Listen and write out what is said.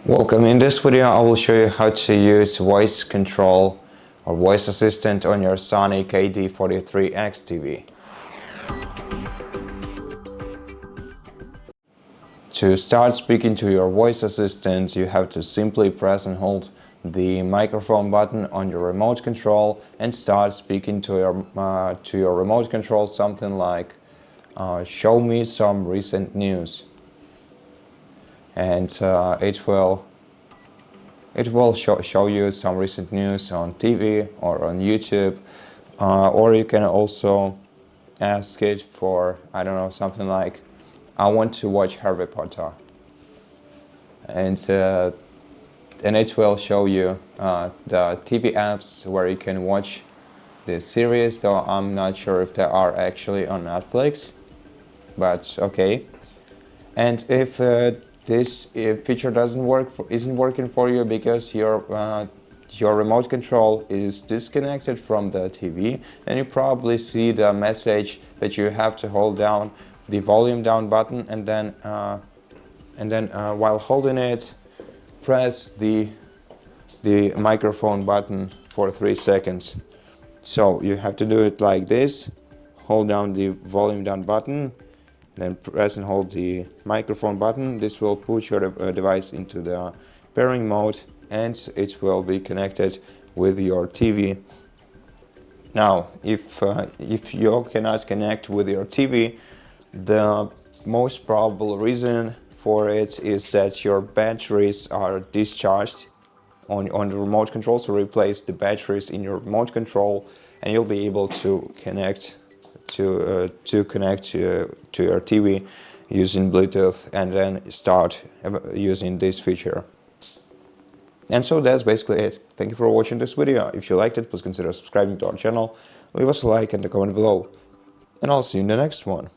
Welcome. In this video I will show you how to use voice control or voice assistant on your SONY KD-43X TV. To start speaking to your voice assistant, you have to simply press and hold the microphone button on your remote control and start speaking to your remote control something like show me some recent news, and it will show you some recent news on TV or on YouTube, or you can also ask it for, I don't know, something like I want to watch Harry Potter, and it will show you the TV apps where you can watch the series, though I'm not sure if they are actually on Netflix, but okay. And if this feature isn't working for you because your remote control is disconnected from the TV, then you probably see the message that you have to hold down the volume down button, and then while holding it, press the microphone button for 3 seconds. So you have to do it like this: hold down the volume down button, then press and hold the microphone button. This will put your device into the pairing mode and it will be connected with your TV. Now, if you cannot connect with your TV, the most probable reason for it is that your batteries are discharged on the remote control. So replace the batteries in your remote control and you'll be able to connect to your TV using Bluetooth, and then start using this feature. And so that's basically it. Thank you for watching this video. If you liked it, please consider subscribing to our channel, leave us a like and a comment below, and I'll see you in the next one.